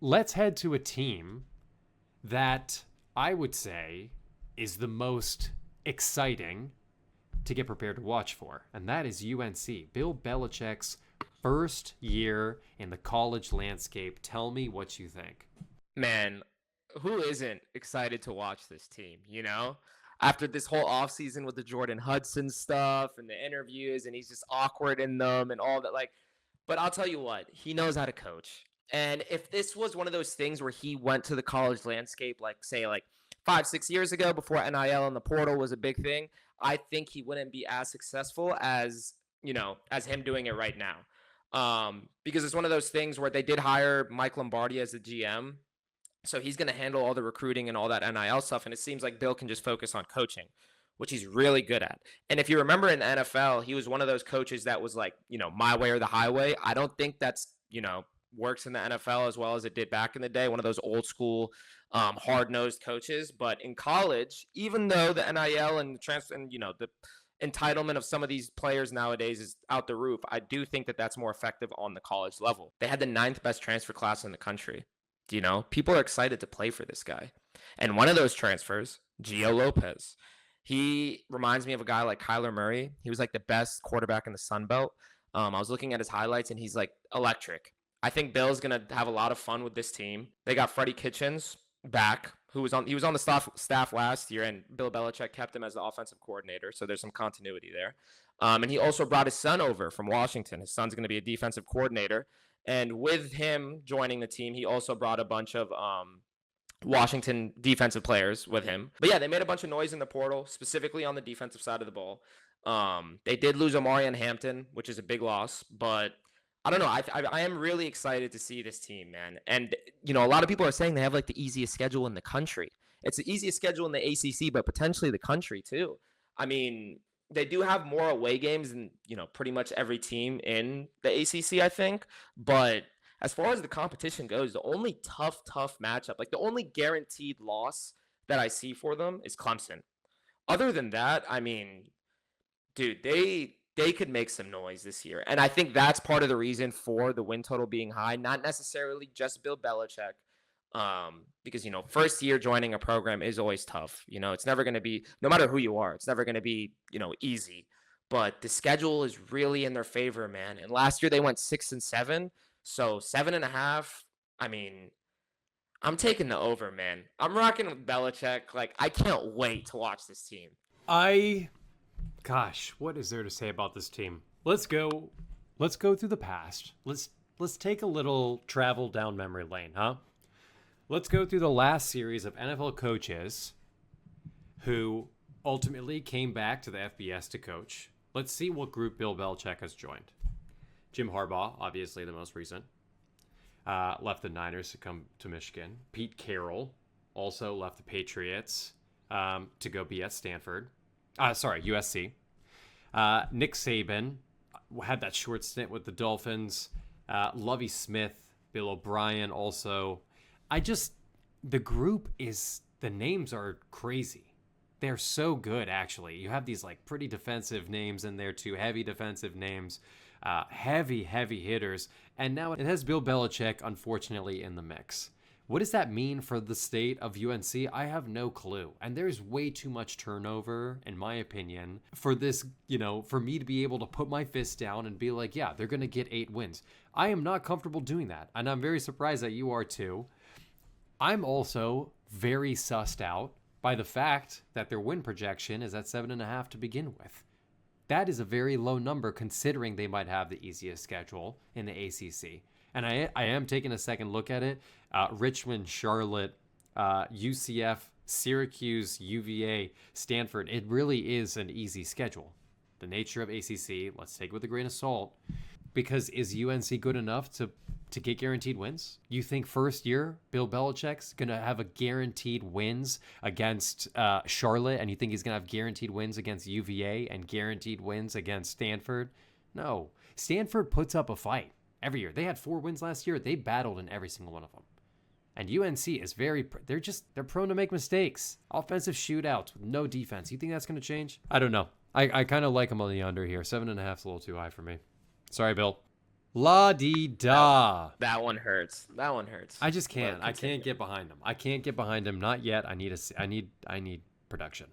Let's head to a team that I would say is the most exciting to get prepared to watch for, and that is UNC. Bill Belichick's first year in the college landscape. Tell me what you think. Man, who isn't excited to watch this team, you know? After this whole offseason with the Jordan Hudson stuff and the interviews, and he's just awkward in them and all that. But I'll tell you what, he knows how to coach. And if this was one of those things where he went to the college landscape, like, say, like 5, 6 years ago before NIL and the portal was a big thing, I think he wouldn't be as successful as him doing it right now. Because it's one of those things where they did hire Mike Lombardi as the GM, so he's going to handle all the recruiting and all that NIL stuff. And it seems like Bill can just focus on coaching, which he's really good at. And if you remember in the NFL, he was one of those coaches that was like, my way or the highway. I don't think that's, works in the NFL as well as it did back in the day. One of those old school, hard-nosed coaches. But in college, even though the NIL and the transfer and, the entitlement of some of these players nowadays is out the roof, I do think that that's more effective on the college level. They had the ninth best transfer class in the country. People are excited to play for this guy. And one of those transfers, Gio Lopez, he reminds me of a guy like Kyler Murray. He was like the best quarterback in the Sun Belt. I was looking at his highlights, and he's like electric. I think Bill's gonna have a lot of fun with this team. They got Freddie Kitchens back, he was on the staff last year, and Bill Belichick kept him as the offensive coordinator. So there's some continuity there. And he also brought his son over from Washington. His son's going to be a defensive coordinator. And with him joining the team, he also brought a bunch of Washington defensive players with him. But yeah, they made a bunch of noise in the portal, specifically on the defensive side of the ball. They did lose Omarion Hampton, which is a big loss, but I don't know. I am really excited to see this team, man. And, a lot of people are saying they have like the easiest schedule in the country. It's the easiest schedule in the ACC, but potentially the country too. I mean, they do have more away games than, pretty much every team in the ACC, I think. But as far as the competition goes, the only tough matchup, like the only guaranteed loss that I see for them is Clemson. Other than that, I mean, dude, they could make some noise this year. And I think that's part of the reason for the win total being high, not necessarily just Bill Belichick. Because, first year joining a program is always tough. It's never going to be, no matter who you are, it's never going to be, easy. But the schedule is really in their favor, man. And last year they went 6-7. So 7.5. I mean, I'm taking the over, man. I'm rocking with Belichick. Like, I can't wait to watch this team. Gosh, what is there to say about this team? Let's go through the past. Let's take a little travel down memory lane, huh? Let's go through the last series of NFL coaches who ultimately came back to the FBS to coach. Let's see what group Bill Belichick has joined. Jim Harbaugh, obviously the most recent, left the Niners to come to Michigan. Pete Carroll also left the Patriots to go be at Stanford. USC. Nick Saban had that short stint with the Dolphins. Lovie Smith, Bill O'Brien also. The group the names are crazy. They're so good, actually. You have these like pretty defensive names in there too, heavy defensive names, heavy hitters. And now it has Bill Belichick, unfortunately, in the mix. What does that mean for the state of UNC? I have no clue. And there's way too much turnover, in my opinion, for this, for me to be able to put my fist down and be like, yeah, they're going to get 8 wins. I am not comfortable doing that. And I'm very surprised that you are too. I'm also very sussed out by the fact that their win projection is at 7.5 to begin with. That is a very low number considering they might have the easiest schedule in the ACC. And I am taking a second look at it. Richmond, Charlotte, UCF, Syracuse, UVA, Stanford. It really is an easy schedule. The nature of ACC, let's take it with a grain of salt. Because is UNC good enough to get guaranteed wins? You think first year Bill Belichick's going to have a guaranteed wins against Charlotte, and you think he's going to have guaranteed wins against UVA and guaranteed wins against Stanford? No. Stanford puts up a fight every year. They had 4 wins last year. They battled in every single one of them. And UNC is they're prone to make mistakes. Offensive shootouts with no defense. You think that's going to change? I don't know. I kind of like them on the under here. 7.5 is a little too high for me. Sorry, Bill. La di da. That one hurts. That one hurts. I just But can't. I continue. can't get behind him. I can't get behind him. Not yet. I need production.